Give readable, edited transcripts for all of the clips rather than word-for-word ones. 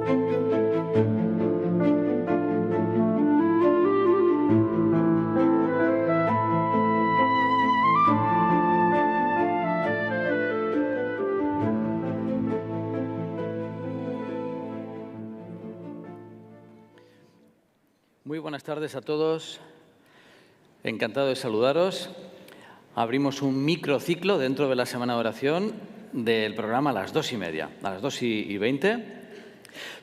Muy buenas tardes a todos. Encantado de saludaros. Abrimos un microciclo dentro de la semana de oración del programa a las 2:30, a las 2:20.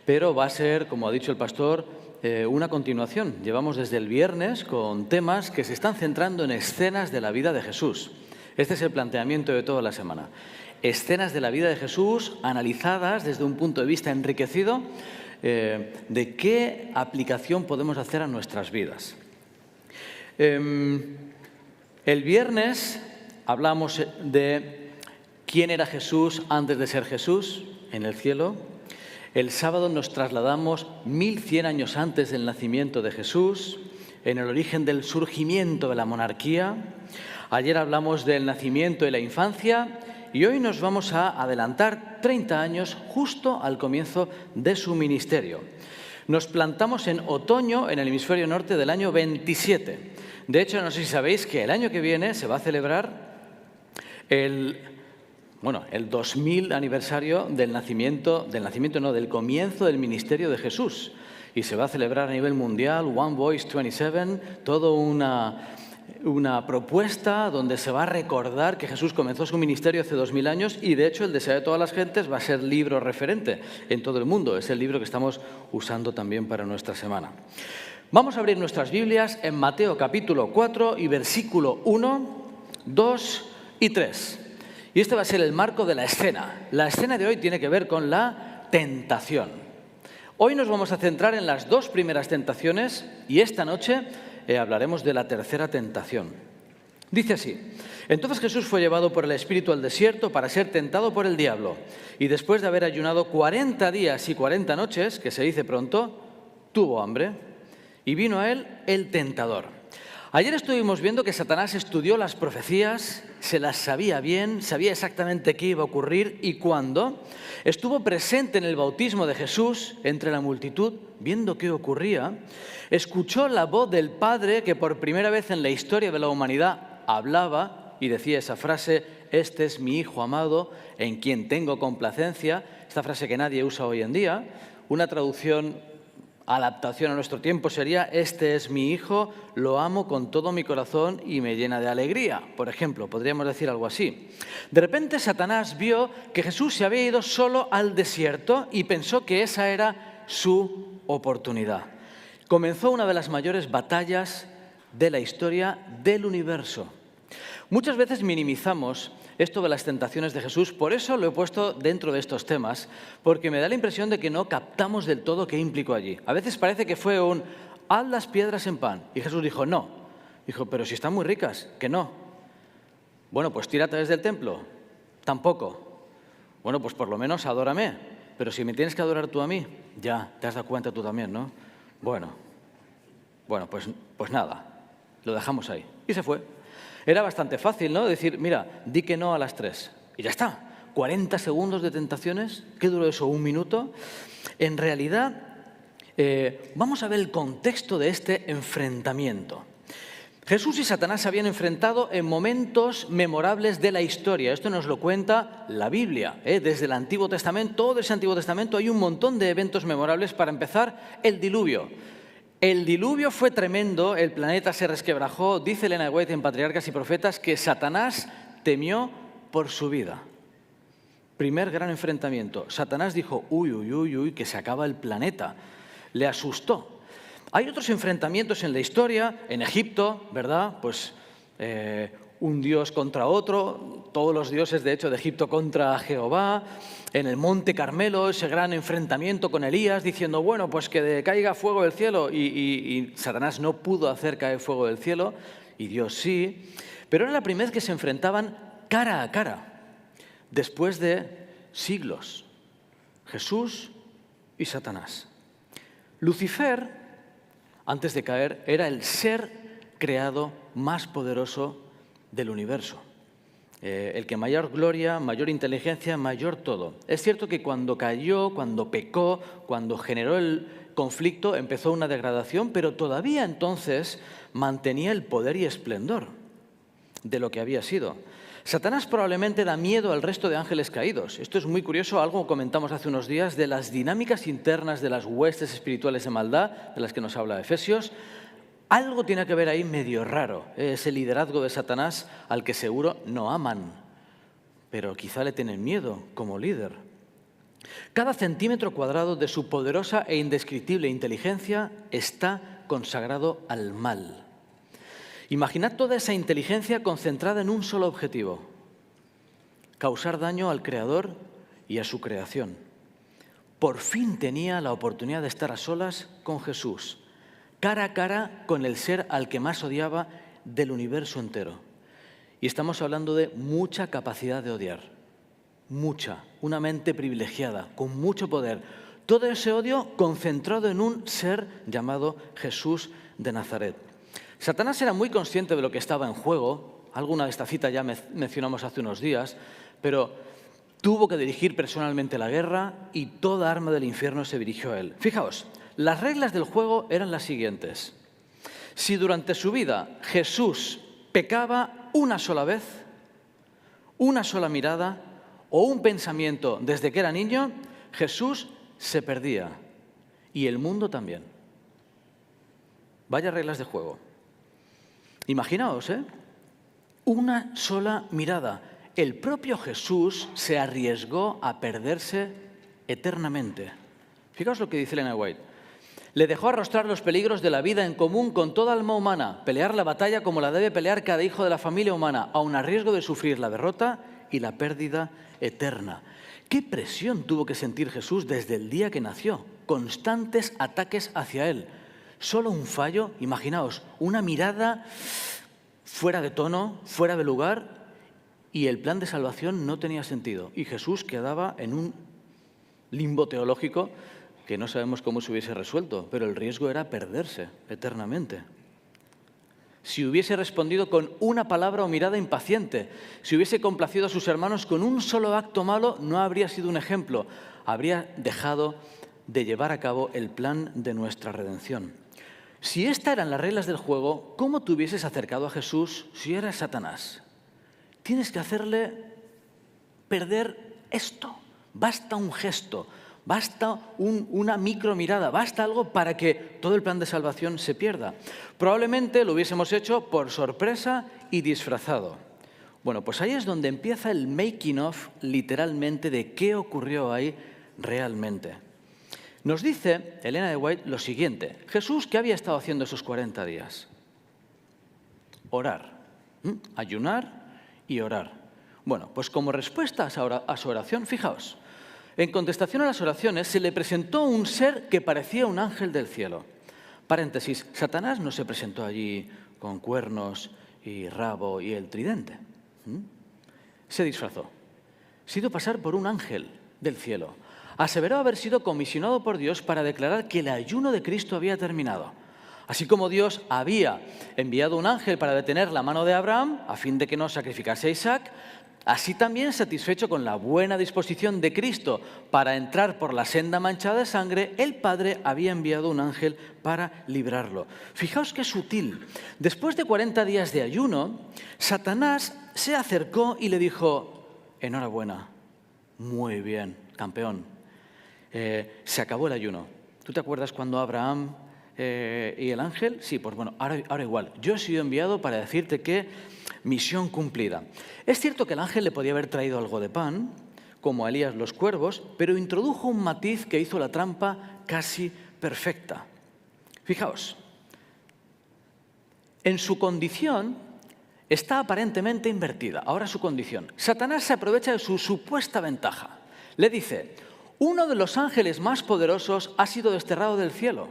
Pero va a ser, como ha dicho el pastor, una continuación. Llevamos desde el viernes con temas que se están centrando en escenas de la vida de Jesús. Este es el planteamiento de toda la semana. Escenas de la vida de Jesús analizadas desde un punto de vista enriquecido de qué aplicación podemos hacer a nuestras vidas. El viernes hablamos de quién era Jesús antes de ser Jesús en el cielo. El sábado nos trasladamos 1100 años antes del nacimiento de Jesús, en el origen del surgimiento de la monarquía. Ayer hablamos del nacimiento y la infancia. Y hoy nos vamos a adelantar 30 años justo al comienzo de su ministerio. Nos plantamos en otoño en el hemisferio norte del año 27. De hecho, no sé si sabéis que el año que viene se va a celebrar el 2000 aniversario del comienzo del ministerio de Jesús. Y se va a celebrar a nivel mundial, One Voice 27, todo una propuesta donde se va a recordar que Jesús comenzó su ministerio hace 2000 años y, de hecho, el deseo de todas las gentes va a ser libro referente en todo el mundo. Es el libro que estamos usando también para nuestra semana. Vamos a abrir nuestras Biblias en Mateo capítulo 4 y versículo 1, 2 y 3. Y este va a ser el marco de la escena. La escena de hoy tiene que ver con la tentación. Hoy nos vamos a centrar en las dos primeras tentaciones y esta noche hablaremos de la tercera tentación. Dice así: entonces Jesús fue llevado por el Espíritu al desierto para ser tentado por el diablo. Y después de haber ayunado 40 días y 40 noches, que se dice pronto, tuvo hambre. Y vino a él el tentador. Ayer estuvimos viendo que Satanás estudió las profecías, se las sabía bien, sabía exactamente qué iba a ocurrir y cuándo. Estuvo presente en el bautismo de Jesús entre la multitud, viendo qué ocurría. Escuchó la voz del Padre que por primera vez en la historia de la humanidad hablaba y decía esa frase: este es mi Hijo amado, en quien tengo complacencia. Esta frase que nadie usa hoy en día. Una adaptación a nuestro tiempo sería: este es mi Hijo, lo amo con todo mi corazón y me llena de alegría. Por ejemplo, podríamos decir algo así. De repente Satanás vio que Jesús se había ido solo al desierto y pensó que esa era su oportunidad. Comenzó una de las mayores batallas de la historia del universo. Muchas veces minimizamos esto de las tentaciones de Jesús, por eso lo he puesto dentro de estos temas, porque me da la impresión de que no captamos del todo qué implicó allí. A veces parece que fue haz las piedras en pan, y Jesús dijo no. Dijo, pero si están muy ricas, que no. Bueno, pues tírate desde el templo, tampoco. Bueno, pues por lo menos adórame, pero si me tienes que adorar tú a mí, ya, te has dado cuenta tú también, ¿no? Bueno, pues nada, lo dejamos ahí. Y se fue. Era bastante fácil, ¿no? Decir, mira, di que no a las 3. Y ya está. 40 segundos de tentaciones. ¿Qué duró eso? ¿1 minuto? En realidad, vamos a ver el contexto de este enfrentamiento. Jesús y Satanás se habían enfrentado en momentos memorables de la historia. Esto nos lo cuenta la Biblia. Desde el Antiguo Testamento, todo ese Antiguo Testamento, hay un montón de eventos memorables. Para empezar, el diluvio. El diluvio fue tremendo, el planeta se resquebrajó. Dice Elena White en Patriarcas y Profetas que Satanás temió por su vida. Primer gran enfrentamiento. Satanás dijo, uy, que se acaba el planeta. Le asustó. Hay otros enfrentamientos en la historia, en Egipto, ¿verdad? Pues un dios contra otro, todos los dioses de hecho de Egipto contra Jehová. En el Monte Carmelo, ese gran enfrentamiento con Elías, diciendo, bueno, pues que caiga fuego del cielo. Y Satanás no pudo hacer caer fuego del cielo, y Dios sí. Pero era la primera vez que se enfrentaban cara a cara, después de siglos. Jesús y Satanás. Lucifer, antes de caer, era el ser creado más poderoso del universo. el que mayor gloria, mayor inteligencia, mayor todo. Es cierto que cuando cayó, cuando pecó, cuando generó el conflicto, empezó una degradación, pero todavía entonces mantenía el poder y esplendor de lo que había sido. Satanás probablemente da miedo al resto de ángeles caídos. Esto es muy curioso, algo comentamos hace unos días de las dinámicas internas de las huestes espirituales de maldad, de las que nos habla Efesios. Algo tiene que ver ahí medio raro, ese liderazgo de Satanás al que seguro no aman, pero quizá le tienen miedo como líder. Cada centímetro cuadrado de su poderosa e indescriptible inteligencia está consagrado al mal. Imaginad toda esa inteligencia concentrada en un solo objetivo: causar daño al Creador y a su creación. Por fin tenía la oportunidad de estar a solas con Jesús, cara a cara con el ser al que más odiaba del universo entero. Y estamos hablando de mucha capacidad de odiar, mucha, una mente privilegiada, con mucho poder. Todo ese odio concentrado en un ser llamado Jesús de Nazaret. Satanás era muy consciente de lo que estaba en juego. Alguna de esta cita ya mencionamos hace unos días, pero tuvo que dirigir personalmente la guerra y toda arma del infierno se dirigió a él. Fijaos, las reglas del juego eran las siguientes. Si durante su vida Jesús pecaba una sola vez, una sola mirada o un pensamiento desde que era niño, Jesús se perdía y el mundo también. Vaya reglas de juego. Imaginaos, una sola mirada. El propio Jesús se arriesgó a perderse eternamente. Fijaos lo que dice Ellen White. Le dejó arrostrar los peligros de la vida en común con toda alma humana, pelear la batalla como la debe pelear cada hijo de la familia humana, aun a riesgo de sufrir la derrota y la pérdida eterna. ¿Qué presión tuvo que sentir Jesús desde el día que nació? Constantes ataques hacia él. Solo un fallo, imaginaos, una mirada fuera de tono, fuera de lugar, y el plan de salvación no tenía sentido. Y Jesús quedaba en un limbo teológico que no sabemos cómo se hubiese resuelto, pero el riesgo era perderse eternamente. Si hubiese respondido con una palabra o mirada impaciente, si hubiese complacido a sus hermanos con un solo acto malo, no habría sido un ejemplo, habría dejado de llevar a cabo el plan de nuestra redención. Si estas eran las reglas del juego, ¿cómo te hubieses acercado a Jesús si eras Satanás? Tienes que hacerle perder esto. Basta un gesto, basta una micromirada, basta algo para que todo el plan de salvación se pierda. Probablemente lo hubiésemos hecho por sorpresa y disfrazado. Bueno, pues ahí es donde empieza el making of, literalmente, de qué ocurrió ahí realmente. Nos dice Elena de White lo siguiente. Jesús, ¿qué había estado haciendo esos 40 días? Orar, ayunar y orar. Bueno, pues como respuesta a su oración, fijaos, en contestación a las oraciones se le presentó un ser que parecía un ángel del cielo. Paréntesis, Satanás no se presentó allí con cuernos y rabo y el tridente. Se disfrazó. Se hizo pasar por un ángel del cielo. Aseveró haber sido comisionado por Dios para declarar que el ayuno de Cristo había terminado. Así como Dios había enviado un ángel para detener la mano de Abraham a fin de que no sacrificase a Isaac, así también, satisfecho con la buena disposición de Cristo para entrar por la senda manchada de sangre, el Padre había enviado un ángel para librarlo. Fijaos qué sutil. Después de 40 días de ayuno, Satanás se acercó y le dijo: enhorabuena, muy bien, campeón. Se acabó el ayuno. ¿Tú te acuerdas cuando Abraham y el ángel? Sí, pues bueno, ahora igual. Yo he sido enviado para decirte que misión cumplida. Es cierto que el ángel le podía haber traído algo de pan, como a Elías los cuervos, pero introdujo un matiz que hizo la trampa casi perfecta. Fijaos, en su condición está aparentemente invertida. Ahora su condición. Satanás se aprovecha de su supuesta ventaja. Le dice: uno de los ángeles más poderosos ha sido desterrado del cielo.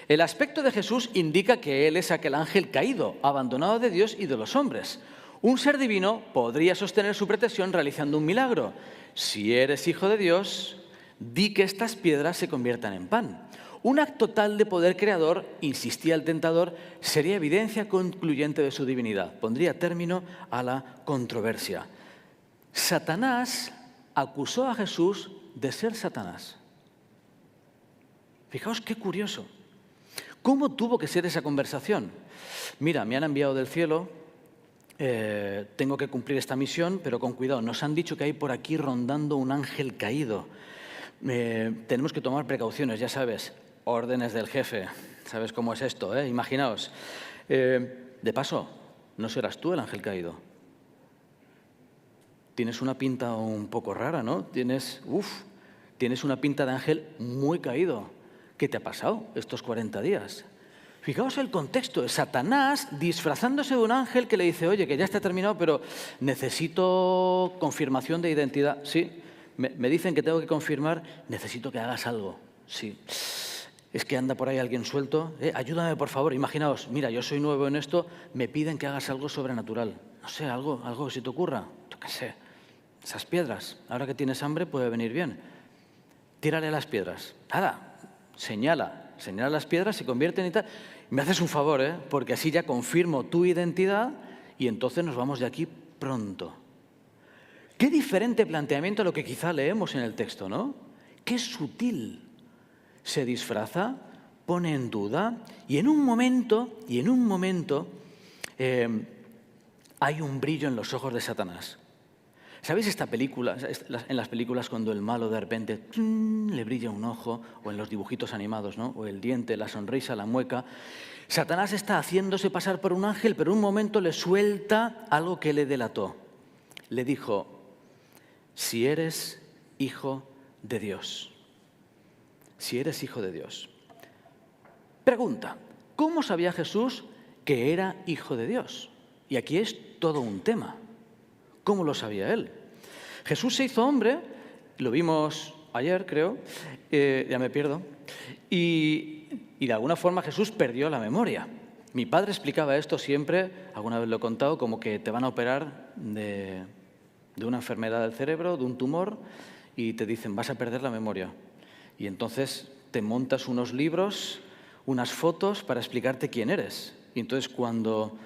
El aspecto de Jesús indica que Él es aquel ángel caído, abandonado de Dios y de los hombres. Un ser divino podría sostener su pretensión realizando un milagro. Si eres hijo de Dios, di que estas piedras se conviertan en pan. Un acto tal de poder creador, insistía el tentador, sería evidencia concluyente de su divinidad. Pondría término a la controversia. Satanás acusó a Jesús de ser Satanás. Fijaos qué curioso. ¿Cómo tuvo que ser esa conversación? Mira, me han enviado del cielo, tengo que cumplir esta misión, pero con cuidado. Nos han dicho que hay por aquí rondando un ángel caído. Tenemos que tomar precauciones, ya sabes, órdenes del jefe. ¿Sabes cómo es esto? Imaginaos. De paso, ¿no serás tú el ángel caído? Tienes una pinta un poco rara, ¿no? Tienes una pinta de ángel muy caído. ¿Qué te ha pasado estos 40 días? Fijaos el contexto de Satanás disfrazándose de un ángel que le dice, oye, que ya está terminado, pero necesito confirmación de identidad. Sí, me dicen que tengo que confirmar, necesito que hagas algo. Sí, es que anda por ahí alguien suelto. Ayúdame, por favor. Imaginaos, mira, yo soy nuevo en esto, me piden que hagas algo sobrenatural. No sé, algo que se te ocurra. Yo qué sé, esas piedras, ahora que tienes hambre puede venir bien. Tírale a las piedras. Nada. Señala las piedras, se convierten y tal. Me haces un favor, porque así ya confirmo tu identidad y entonces nos vamos de aquí pronto. Qué diferente planteamiento a lo que quizá leemos en el texto, ¿no? Qué sutil. Se disfraza, pone en duda y en un momento hay un brillo en los ojos de Satanás. ¿Sabéis esta película? En las películas cuando el malo de repente le brilla un ojo, o en los dibujitos animados, ¿no? O el diente, la sonrisa, la mueca. Satanás está haciéndose pasar por un ángel, pero en un momento le suelta algo que le delató. Le dijo, si eres hijo de Dios. Si eres hijo de Dios. Pregunta, ¿cómo sabía Jesús que era hijo de Dios? Y aquí es todo un tema. ¿Cómo lo sabía él? Jesús se hizo hombre, lo vimos ayer, creo, ya me pierdo, y de alguna forma Jesús perdió la memoria. Mi padre explicaba esto siempre, alguna vez lo he contado, como que te van a operar de una enfermedad del cerebro, de un tumor, y te dicen, vas a perder la memoria. Y entonces te montas unos libros, unas fotos para explicarte quién eres. Y entonces cuando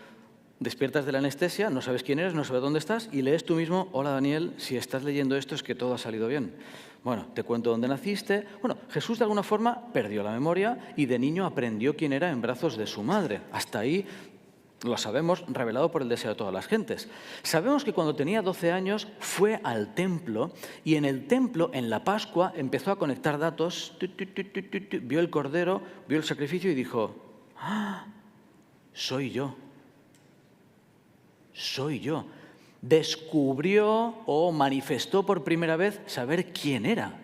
despiertas de la anestesia, no sabes quién eres, no sabes dónde estás y lees tú mismo, hola Daniel, si estás leyendo esto es que todo ha salido bien. Bueno, te cuento dónde naciste. Bueno, Jesús de alguna forma perdió la memoria y de niño aprendió quién era en brazos de su madre. Hasta ahí lo sabemos, revelado por el deseo de todas las gentes. Sabemos que cuando tenía 12 años fue al templo y en el templo, en la Pascua, empezó a conectar datos, vio el cordero, vio el sacrificio y dijo, ¡ah! Soy yo. Soy yo. Descubrió o manifestó por primera vez saber quién era,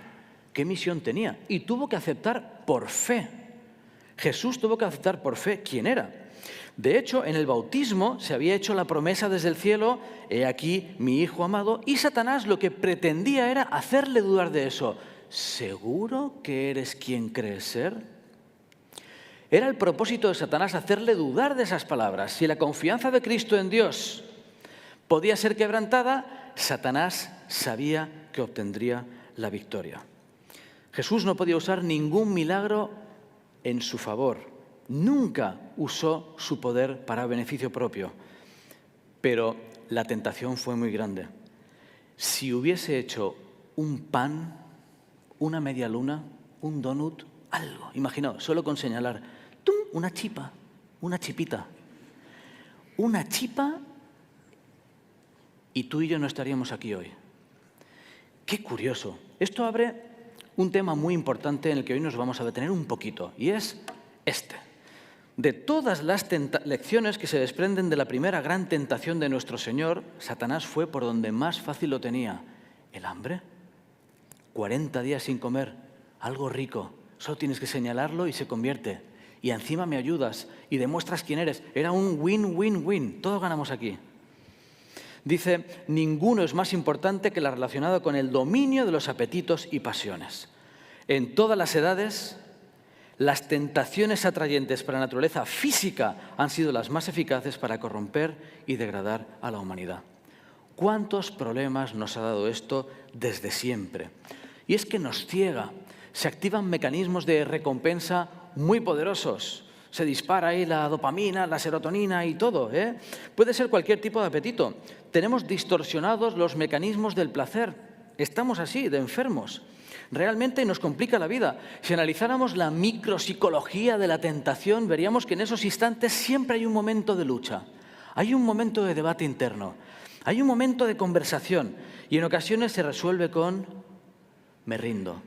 qué misión tenía. Y tuvo que aceptar por fe. Jesús tuvo que aceptar por fe quién era. De hecho, en el bautismo se había hecho la promesa desde el cielo, he aquí mi Hijo amado, y Satanás lo que pretendía era hacerle dudar de eso. ¿Seguro que eres quien crees ser? Era el propósito de Satanás hacerle dudar de esas palabras. Si la confianza de Cristo en Dios podía ser quebrantada, Satanás sabía que obtendría la victoria. Jesús no podía usar ningún milagro en su favor. Nunca usó su poder para beneficio propio. Pero la tentación fue muy grande. Si hubiese hecho un pan, una media luna, un donut, algo, imaginaos, solo con señalar, ¡tum!, una chipa, una chipita. Una chipa y tú y yo no estaríamos aquí hoy. Qué curioso. Esto abre un tema muy importante en el que hoy nos vamos a detener un poquito, y es este. De todas las lecciones que se desprenden de la primera gran tentación de nuestro Señor, Satanás fue por donde más fácil lo tenía. El hambre. 40 días sin comer, algo rico. Solo tienes que señalarlo y se convierte. Y encima me ayudas y demuestras quién eres. Era un win-win-win. Todos ganamos aquí. Dice, ninguno es más importante que la relacionada con el dominio de los apetitos y pasiones. En todas las edades, las tentaciones atrayentes para la naturaleza física han sido las más eficaces para corromper y degradar a la humanidad. ¿Cuántos problemas nos ha dado esto desde siempre? Y es que nos ciega. se activan mecanismos de recompensa muy poderosos. Se dispara ahí la dopamina, la serotonina y todo, ¿eh? Puede ser cualquier tipo de apetito. Tenemos distorsionados los mecanismos del placer. Estamos así, de enfermos. Realmente nos complica la vida. Si analizáramos la micropsicología de la tentación, veríamos que en esos instantes siempre hay un momento de lucha. Hay un momento de debate interno. Hay un momento de conversación. Y en ocasiones se resuelve con me rindo.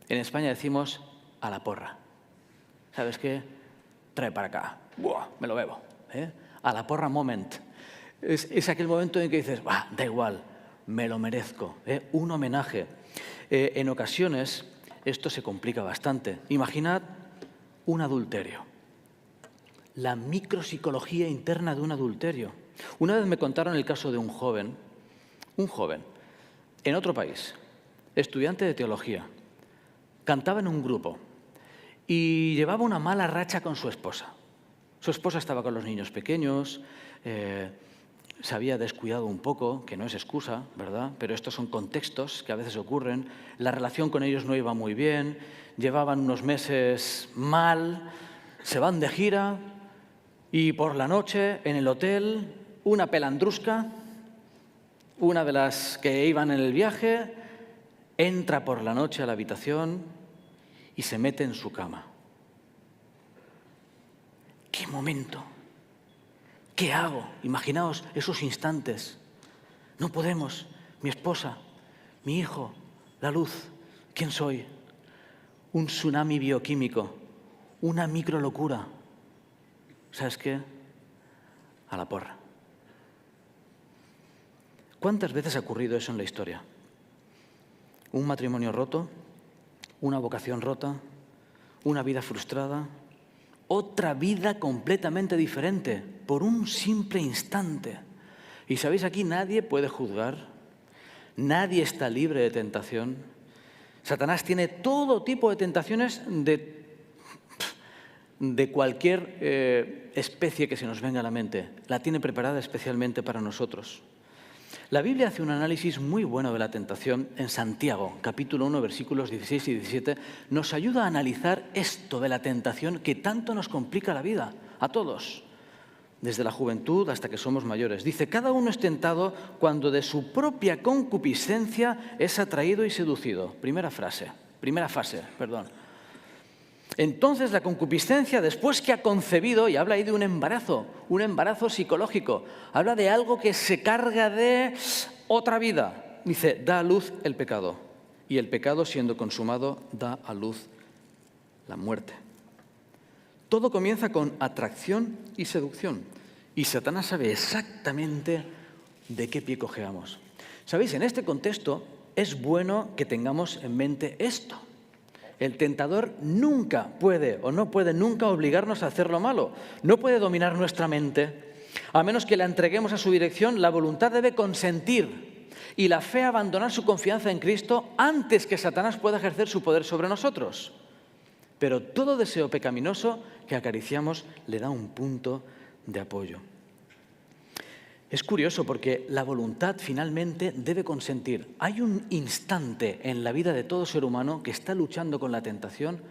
En España decimos a la porra. ¿Sabes qué? Trae para acá. ¡Buah! Me lo bebo. ¿Eh? A la porra moment. Es aquel momento en que dices, bah, da igual, me lo merezco. ¿Eh? Un homenaje. En ocasiones esto se complica bastante. Imaginad un adulterio. La micropsicología interna de un adulterio. Una vez me contaron el caso de un joven, en otro país, estudiante de teología, cantaba en un grupo y llevaba una mala racha con su esposa. Su esposa estaba con los niños pequeños, se había descuidado un poco, que no es excusa, ¿verdad? Pero estos son contextos que a veces ocurren. La relación con ellos no iba muy bien, llevaban unos meses mal, se van de gira y por la noche en el hotel una pelandrusca, una de las que iban en el viaje, entra por la noche a la habitación y se mete en su cama. ¡Qué momento! ¿Qué hago? Imaginaos esos instantes. No podemos. Mi esposa, mi hijo, la luz. ¿Quién soy? Un tsunami bioquímico, una microlocura. ¿Sabes qué? A la porra. ¿Cuántas veces ha ocurrido eso en la historia? Un matrimonio roto, una vocación rota, una vida frustrada, otra vida completamente diferente, por un simple instante. Y sabéis, aquí nadie puede juzgar, nadie está libre de tentación. Satanás tiene todo tipo de tentaciones de cualquier especie que se nos venga a la mente. La tiene preparada especialmente para nosotros. La Biblia hace un análisis muy bueno de la tentación en Santiago, capítulo 1, versículos 16 y 17. Nos ayuda a analizar esto de la tentación que tanto nos complica la vida, a todos, desde la juventud hasta que somos mayores. Dice, cada uno es tentado cuando de su propia concupiscencia es atraído y seducido. Primera fase, perdón. Entonces la concupiscencia, después que ha concebido, y habla ahí de un embarazo psicológico, habla de algo que se carga de otra vida. Dice, da a luz el pecado, y el pecado siendo consumado da a luz la muerte. Todo comienza con atracción y seducción, y Satanás sabe exactamente de qué pie cojeamos. ¿Sabéis? En este contexto es bueno que tengamos en mente esto. El tentador nunca puede o no puede nunca obligarnos a hacer lo malo. No puede dominar nuestra mente. A menos que la entreguemos a su dirección, la voluntad debe consentir y la fe abandonar su confianza en Cristo antes que Satanás pueda ejercer su poder sobre nosotros. Pero todo deseo pecaminoso que acariciamos le da un punto de apoyo. Es curioso porque la voluntad finalmente debe consentir. Hay un instante en la vida de todo ser humano que está luchando con la tentación.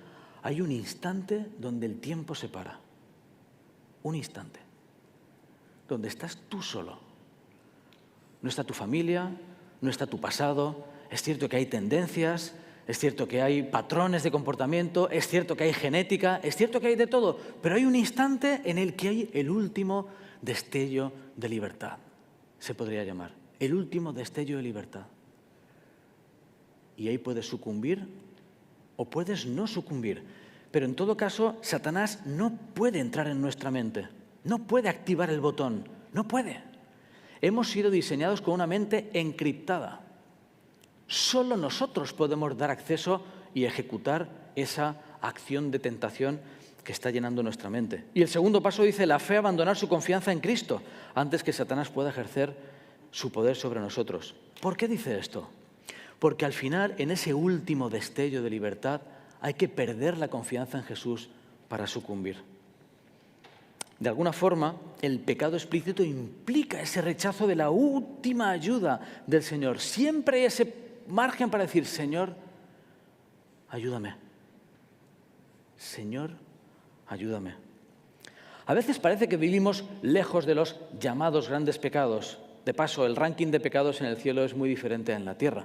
Hay un instante donde el tiempo se para. Un instante. Donde estás tú solo. No está tu familia, no está tu pasado. Es cierto que hay tendencias, es cierto que hay patrones de comportamiento, es cierto que hay genética, es cierto que hay de todo. Pero hay un instante en el que hay el último destello de libertad, se podría llamar. El último destello de libertad. Y ahí puedes sucumbir o puedes no sucumbir. Pero en todo caso, Satanás no puede entrar en nuestra mente. No puede activar el botón. No puede. Hemos sido diseñados con una mente encriptada. Solo nosotros podemos dar acceso y ejecutar esa acción de tentación que está llenando nuestra mente. Y el segundo paso dice, la fe, abandonar su confianza en Cristo antes que Satanás pueda ejercer su poder sobre nosotros. ¿Por qué dice esto? Porque al final, en ese último destello de libertad, hay que perder la confianza en Jesús para sucumbir. De alguna forma, el pecado explícito implica ese rechazo de la última ayuda del Señor. Siempre hay ese margen para decir, Señor, ayúdame. Señor, ayúdame. A veces parece que vivimos lejos de los llamados grandes pecados. De paso, el ranking de pecados en el cielo es muy diferente en la tierra.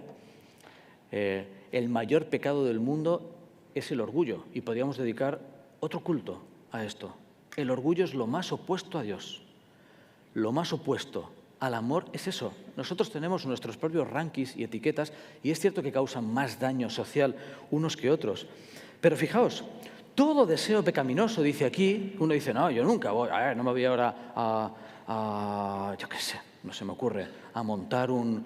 El mayor pecado del mundo es el orgullo y podríamos dedicar otro culto a esto. El orgullo es lo más opuesto a Dios. Lo más opuesto al amor es eso. Nosotros tenemos nuestros propios rankings y etiquetas y es cierto que causan más daño social unos que otros. Pero fijaos, todo deseo pecaminoso, dice aquí, uno dice, no, yo nunca voy, no me voy ahora yo qué sé, no se me ocurre, a montar un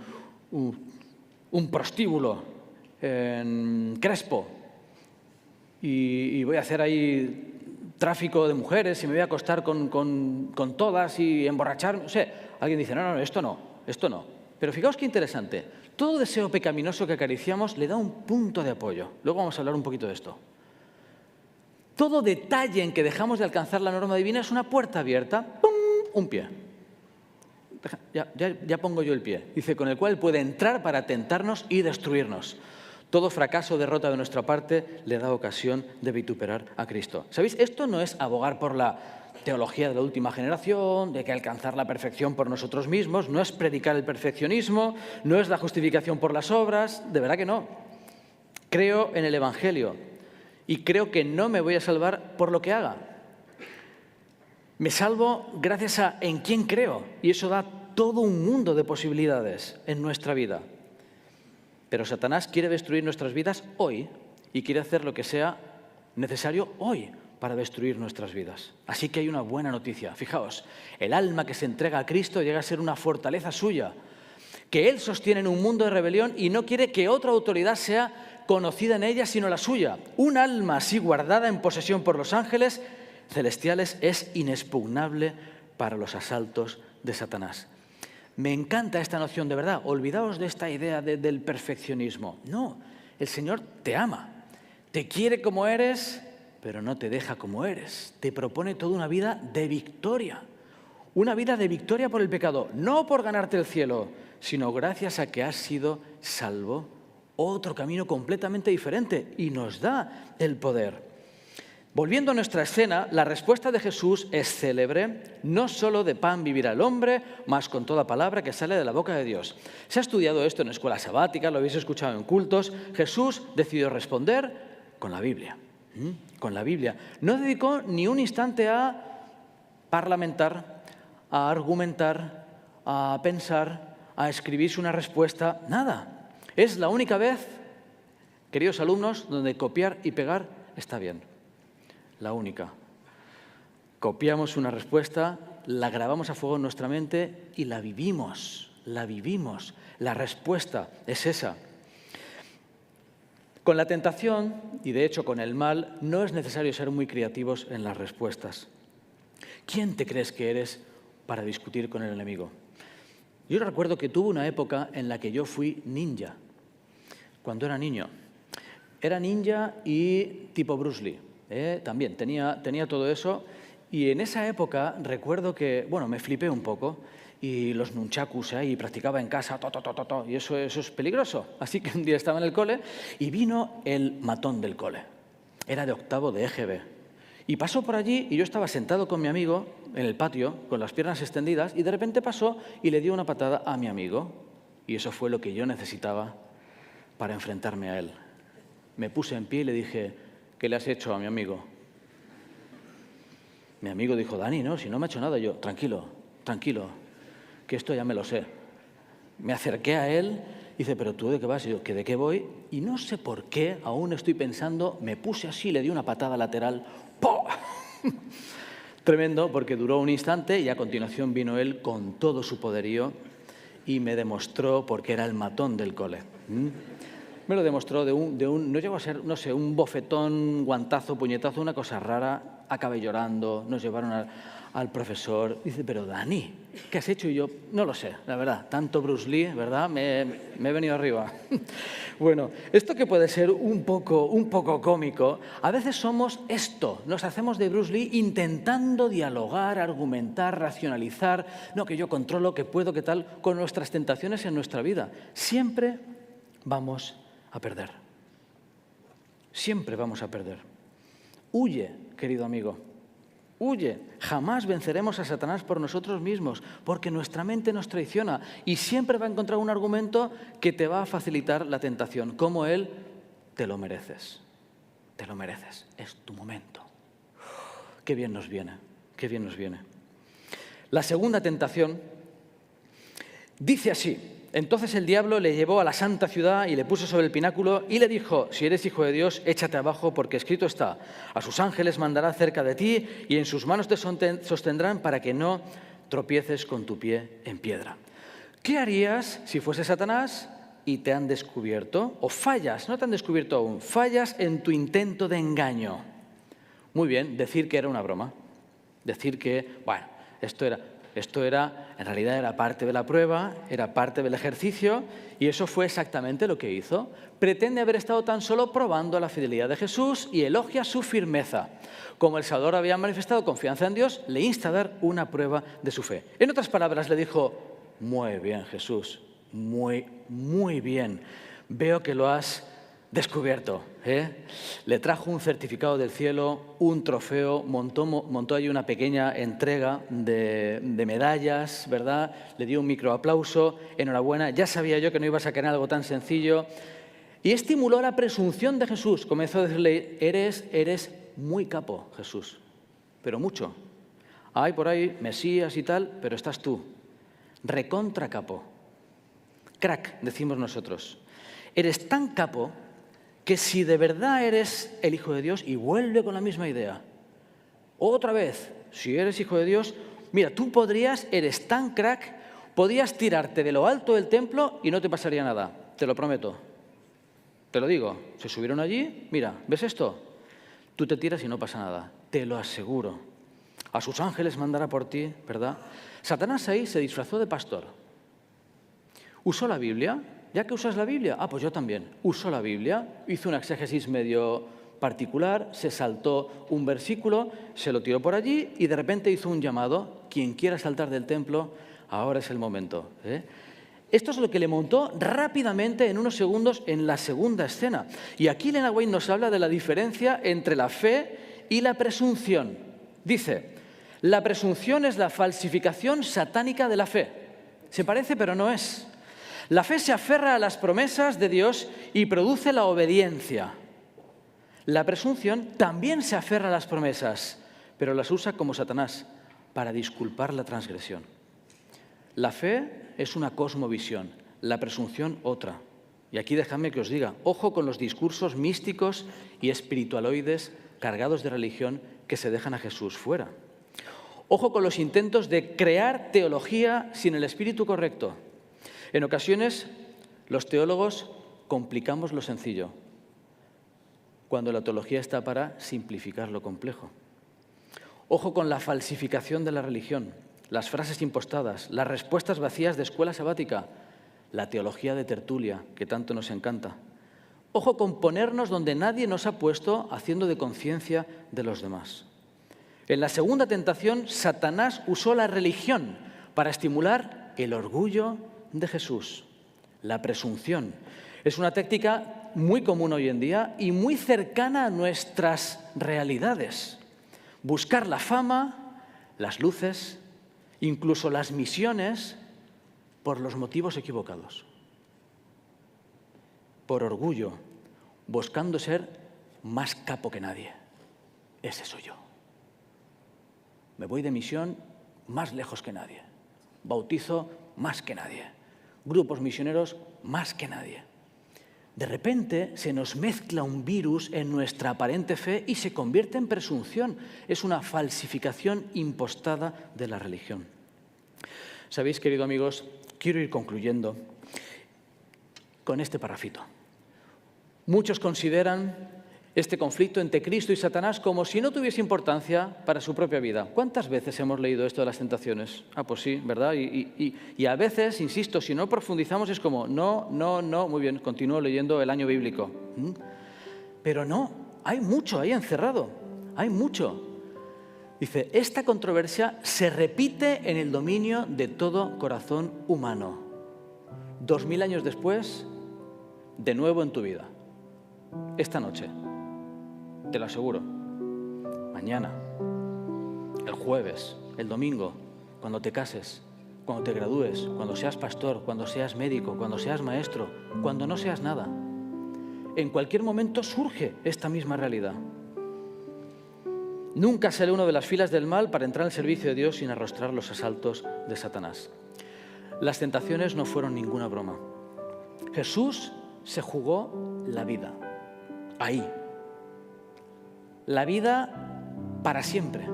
prostíbulo en Crespo y voy a hacer ahí tráfico de mujeres y me voy a acostar con todas y emborracharme. No sé, alguien dice, no, esto no. Pero fijaos qué interesante. Todo deseo pecaminoso que acariciamos le da un punto de apoyo. Luego vamos a hablar un poquito de esto. Todo detalle en que dejamos de alcanzar la norma divina es una puerta abierta. ¡Pum! Un pie. Ya pongo yo el pie. Dice, con el cual puede entrar para tentarnos y destruirnos. Todo fracaso o derrota de nuestra parte le da ocasión de vituperar a Cristo. ¿Sabéis? Esto no es abogar por la teología de la última generación, de que alcanzar la perfección por nosotros mismos, no es predicar el perfeccionismo, no es la justificación por las obras, de verdad que no. Creo en el Evangelio y creo que no me voy a salvar por lo que haga. Me salvo gracias a en quién creo y eso da todo un mundo de posibilidades en nuestra vida. Pero Satanás quiere destruir nuestras vidas hoy y quiere hacer lo que sea necesario hoy para destruir nuestras vidas. Así que hay una buena noticia. Fijaos, el alma que se entrega a Cristo llega a ser una fortaleza suya, que Él sostiene en un mundo de rebelión y no quiere que otra autoridad sea conocida en ella sino la suya. Un alma así guardada en posesión por los ángeles celestiales es inexpugnable para los asaltos de Satanás. Me encanta esta noción, de verdad. Olvidaos de esta idea del perfeccionismo. No, el Señor te ama, te quiere como eres, pero no te deja como eres. Te propone toda una vida de victoria. Una vida de victoria por el pecado, no por ganarte el cielo, sino gracias a que has sido salvo. Otro camino completamente diferente y nos da el poder. Volviendo a nuestra escena, la respuesta de Jesús es célebre. No solo de pan vivirá el hombre, mas con toda palabra que sale de la boca de Dios. Se ha estudiado esto en escuelas sabáticas, lo habéis escuchado en cultos. Jesús decidió responder con la Biblia. Con la Biblia. No dedicó ni un instante a parlamentar, a argumentar, a pensar, a escribirse una respuesta. Nada. Es la única vez, queridos alumnos, donde copiar y pegar está bien. La única. Copiamos una respuesta, la grabamos a fuego en nuestra mente y la vivimos, la vivimos. La respuesta es esa. Con la tentación, y de hecho con el mal, no es necesario ser muy creativos en las respuestas. ¿Quién te crees que eres para discutir con el enemigo? Yo recuerdo que tuve una época en la que yo fui ninja, cuando era niño. Era ninja y tipo Bruce Lee. También tenía todo eso y en esa época recuerdo que, me flipé un poco y los nunchakus y practicaba en casa, y eso es peligroso. Así que un día estaba en el cole y vino el matón del cole. Era de octavo de EGB. Y pasó por allí y yo estaba sentado con mi amigo en el patio con las piernas extendidas y de repente pasó y le dio una patada a mi amigo. Y eso fue lo que yo necesitaba para enfrentarme a él. Me puse en pie y le dije, ¿qué le has hecho a mi amigo? Mi amigo dijo, Dani, no, si no me ha hecho nada. Yo, tranquilo, que esto ya me lo sé. Me acerqué a él y dice, ¿pero tú de qué vas? Y yo, ¿que de qué voy? Y no sé por qué, aún estoy pensando, me puse así, le di una patada lateral. ¡Pum! Tremendo, porque duró un instante y a continuación vino él con todo su poderío y me demostró por qué era el matón del cole. Me lo demostró no llegó a ser, no sé, un bofetón, guantazo, puñetazo, una cosa rara. Acabé llorando, nos llevaron al profesor. Dice, pero Dani, ¿qué has hecho? Y yo, no lo sé, la verdad. Tanto Bruce Lee, ¿verdad? Me he venido arriba. Bueno, esto que puede ser un poco cómico, a veces somos esto. Nos hacemos de Bruce Lee intentando dialogar, argumentar, racionalizar. No, que yo controlo, que puedo, que tal, con nuestras tentaciones en nuestra vida. Siempre vamos a perder. Siempre vamos a perder. Huye, querido amigo. Huye. Jamás venceremos a Satanás por nosotros mismos, porque nuestra mente nos traiciona y siempre va a encontrar un argumento que te va a facilitar la tentación, como él: te lo mereces. Te lo mereces. Es tu momento. Qué bien nos viene. Qué bien nos viene. La segunda tentación dice así: entonces el diablo le llevó a la santa ciudad y le puso sobre el pináculo y le dijo: si eres hijo de Dios, échate abajo, porque escrito está: a sus ángeles mandará cerca de ti y en sus manos te sostendrán para que no tropieces con tu pie en piedra. ¿Qué harías si fuese Satanás y te han descubierto? O fallas, no te han descubierto aún, fallas en tu intento de engaño. Muy bien, decir que era una broma. Decir que, bueno, esto era, en realidad era parte de la prueba, era parte del ejercicio, y eso fue exactamente lo que hizo. Pretende haber estado tan solo probando la fidelidad de Jesús y elogia su firmeza. Como el Salvador había manifestado confianza en Dios, le insta a dar una prueba de su fe. En otras palabras, le dijo: muy bien, Jesús, muy bien. Veo que lo has descubierto, ¿eh? Le trajo un certificado del cielo, un trofeo, montó ahí una pequeña entrega de medallas, ¿verdad? Le dio un microaplauso, enhorabuena, ya sabía yo que no ibas a querer algo tan sencillo. Y estimuló la presunción de Jesús. Comenzó a decirle: eres muy capo, Jesús, pero mucho. Hay por ahí Mesías y tal, pero estás tú. Recontra capo. Crack, decimos nosotros. Eres tan capo que si de verdad eres el Hijo de Dios, y vuelve con la misma idea, otra vez, si eres Hijo de Dios, mira, tú eres tan crack, podías tirarte de lo alto del templo y no te pasaría nada, te lo prometo. Te lo digo, se subieron allí, mira, ¿ves esto? Tú te tiras y no pasa nada, te lo aseguro. A sus ángeles mandará por ti, ¿verdad? Satanás ahí se disfrazó de pastor. Usó la Biblia. ¿Ya que usas la Biblia? Ah, pues yo también. Usó la Biblia, hizo una exégesis medio particular, se saltó un versículo, se lo tiró por allí y de repente hizo un llamado: quien quiera saltar del templo, ahora es el momento, ¿eh? Esto es lo que le montó rápidamente en unos segundos en la segunda escena. Y aquí Elena White nos habla de la diferencia entre la fe y la presunción. Dice: la presunción es la falsificación satánica de la fe. Se parece, pero no es. La fe se aferra a las promesas de Dios y produce la obediencia. La presunción también se aferra a las promesas, pero las usa como Satanás para disculpar la transgresión. La fe es una cosmovisión, la presunción otra. Y aquí dejadme que os diga, ojo con los discursos místicos y espiritualoides cargados de religión que se dejan a Jesús fuera. Ojo con los intentos de crear teología sin el espíritu correcto. En ocasiones, los teólogos complicamos lo sencillo, cuando la teología está para simplificar lo complejo. Ojo con la falsificación de la religión, las frases impostadas, las respuestas vacías de escuela sabática, la teología de tertulia, que tanto nos encanta. Ojo con ponernos donde nadie nos ha puesto, haciendo de conciencia de los demás. En la segunda tentación, Satanás usó la religión para estimular el orgullo de Jesús. La presunción es una táctica muy común hoy en día y muy cercana a nuestras realidades. Buscar la fama, las luces, incluso las misiones, por los motivos equivocados. Por orgullo, buscando ser más capo que nadie. Ese soy yo. Me voy de misión más lejos que nadie. Bautizo más que nadie. Grupos misioneros más que nadie. De repente se nos mezcla un virus en nuestra aparente fe y se convierte en presunción. Es una falsificación impostada de la religión. Sabéis, queridos amigos, quiero ir concluyendo con este parrafito. Muchos consideran este conflicto entre Cristo y Satanás como si no tuviese importancia para su propia vida. ¿Cuántas veces hemos leído esto de las tentaciones? Ah, pues sí, ¿verdad? Y a veces, insisto, si no profundizamos es como, no, muy bien, continúo leyendo el año bíblico. Pero no, hay mucho ahí encerrado, hay mucho. Dice, esta controversia se repite en el dominio de todo corazón humano. 2000 años después, de nuevo en tu vida. Esta noche. Te lo aseguro. mañana, el jueves, el domingo, cuando te cases, cuando te gradúes, cuando seas pastor, cuando seas médico, cuando seas maestro, cuando no seas nada. En cualquier momento surge esta misma realidad. Nunca sale uno de las filas del mal para entrar al servicio de Dios sin arrostrar los asaltos de Satanás. Las tentaciones no fueron ninguna broma. Jesús se jugó la vida, ahí. La vida para siempre.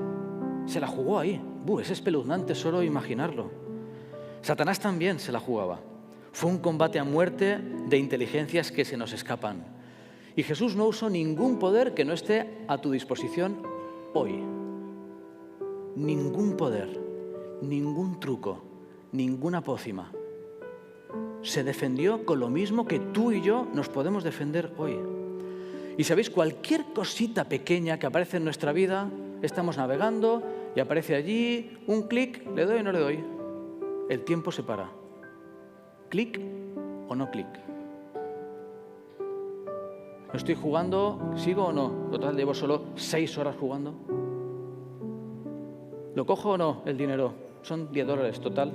Se la jugó ahí. Es espeluznante solo imaginarlo. Satanás también se la jugaba. Fue un combate a muerte de inteligencias que se nos escapan. Y Jesús no usó ningún poder que no esté a tu disposición hoy. Ningún poder, ningún truco, ninguna pócima. Se defendió con lo mismo que tú y yo nos podemos defender hoy. Y sabéis, cualquier cosita pequeña que aparece en nuestra vida, estamos navegando y aparece allí un clic, ¿le doy o no le doy? El tiempo se para. ¿Clic o no clic? ¿No estoy jugando? ¿Sigo o no? Total, llevo solo 6 horas jugando. ¿Lo cojo o no el dinero? Son $10, total.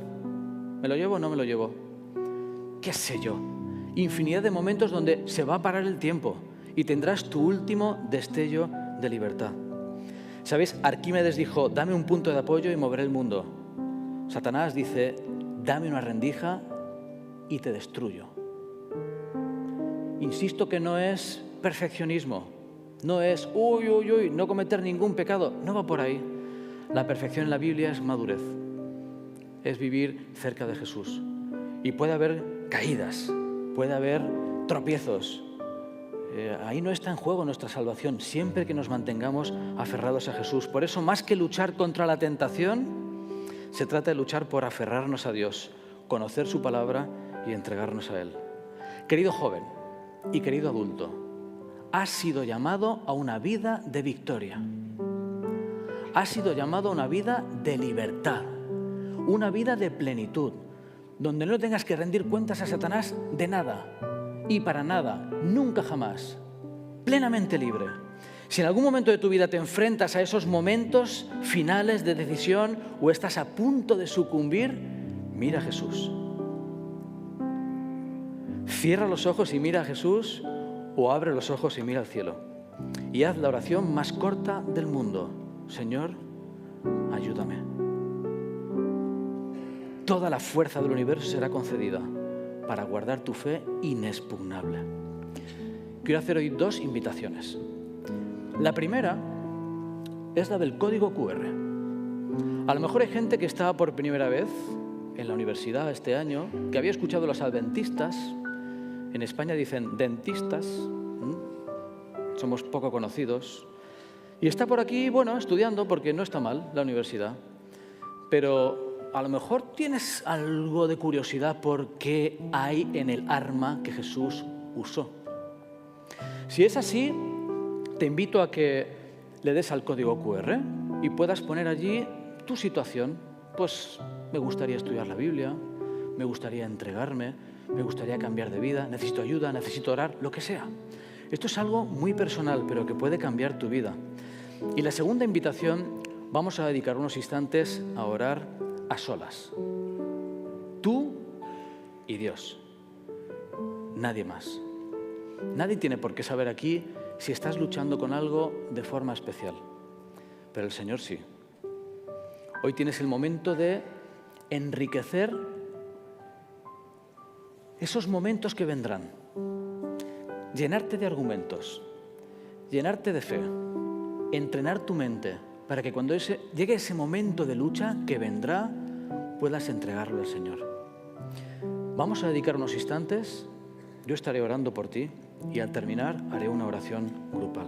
¿Me lo llevo o no me lo llevo? ¿Qué sé yo? Infinidad de momentos donde se va a parar el tiempo y tendrás tu último destello de libertad. ¿Sabéis? Arquímedes dijo, dame un punto de apoyo y moveré el mundo. Satanás dice, dame una rendija y te destruyo. Insisto que no es perfeccionismo, no es, no cometer ningún pecado, no va por ahí. La perfección en la Biblia es madurez, es vivir cerca de Jesús. Y puede haber caídas, puede haber tropiezos. Ahí no está en juego nuestra salvación, siempre que nos mantengamos aferrados a Jesús. Por eso, más que luchar contra la tentación, se trata de luchar por aferrarnos a Dios, conocer su palabra y entregarnos a Él. Querido joven y querido adulto, has sido llamado a una vida de victoria. Has sido llamado a una vida de libertad, una vida de plenitud, donde no tengas que rendir cuentas a Satanás de nada y para nada, nunca jamás, plenamente libre. Si en algún momento de tu vida te enfrentas a esos momentos finales de decisión o estás a punto de sucumbir, mira a Jesús. Cierra los ojos y mira a Jesús o abre los ojos y mira al cielo. Y haz la oración más corta del mundo. Señor, ayúdame. Toda la fuerza del universo será concedida para guardar tu fe inexpugnable. Quiero hacer hoy 2 invitaciones. La primera es la del código QR. A lo mejor hay gente que está por primera vez en la universidad este año, que había escuchado los adventistas. En España dicen dentistas, somos poco conocidos. Y está por aquí, estudiando, porque no está mal la universidad. Pero a lo mejor tienes algo de curiosidad por qué hay en el arma que Jesús usó. Si es así, te invito a que le des al código QR y puedas poner allí tu situación. Pues me gustaría estudiar la Biblia, me gustaría entregarme, me gustaría cambiar de vida, necesito ayuda, necesito orar, lo que sea. Esto es algo muy personal, pero que puede cambiar tu vida. Y la segunda invitación, vamos a dedicar unos instantes a orar a solas. Tú y Dios. Nadie más. Nadie tiene por qué saber aquí si estás luchando con algo de forma especial. Pero el Señor sí. Hoy tienes el momento de enriquecer esos momentos que vendrán. Llenarte de argumentos, llenarte de fe, entrenar tu mente para que cuando llegue ese momento de lucha que vendrá, puedas entregarlo al Señor. Vamos a dedicar unos instantes, yo estaré orando por ti y al terminar haré una oración grupal.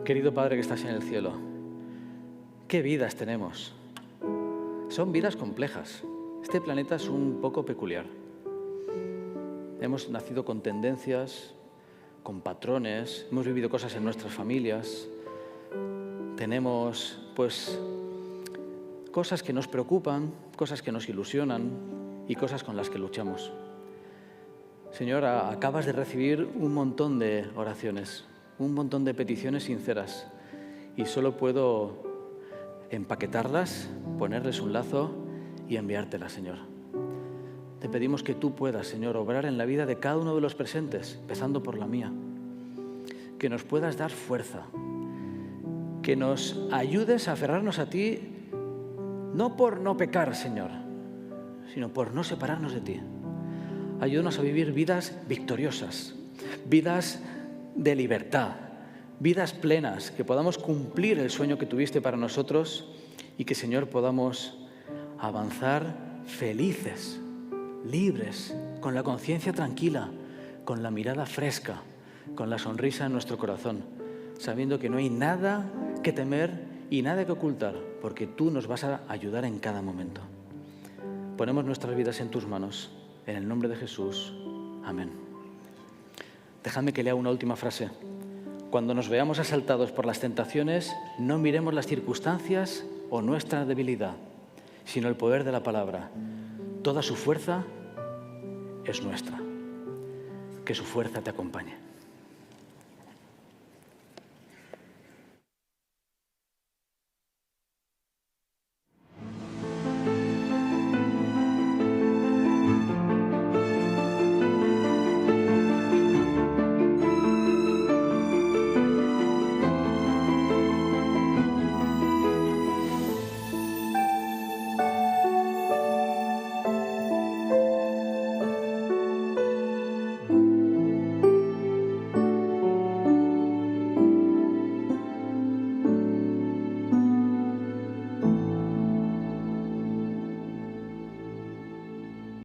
Querido Padre que estás en el cielo, ¿qué vidas tenemos? Son vidas complejas. Este planeta es un poco peculiar. Hemos nacido con tendencias, con patrones, hemos vivido cosas en nuestras familias, tenemos, cosas que nos preocupan, cosas que nos ilusionan y cosas con las que luchamos. Señor, acabas de recibir un montón de oraciones, un montón de peticiones sinceras y solo puedo empaquetarlas, ponerles un lazo y enviártelas, Señor. Te pedimos que tú puedas, Señor, obrar en la vida de cada uno de los presentes, empezando por la mía. Que nos puedas dar fuerza, que nos ayudes a aferrarnos a ti, no por no pecar, Señor, sino por no separarnos de ti. Ayúdanos a vivir vidas victoriosas, vidas de libertad, vidas plenas, que podamos cumplir el sueño que tuviste para nosotros y que, Señor, podamos avanzar felices, libres, con la conciencia tranquila, con la mirada fresca, con la sonrisa en nuestro corazón, sabiendo que no hay nada que temer y nada que ocultar, porque tú nos vas a ayudar en cada momento. Ponemos nuestras vidas en tus manos, en el nombre de Jesús. Amén. Dejadme que lea una última frase. Cuando nos veamos asaltados por las tentaciones, no miremos las circunstancias o nuestra debilidad, sino el poder de la palabra. Toda su fuerza es nuestra. Que su fuerza te acompañe.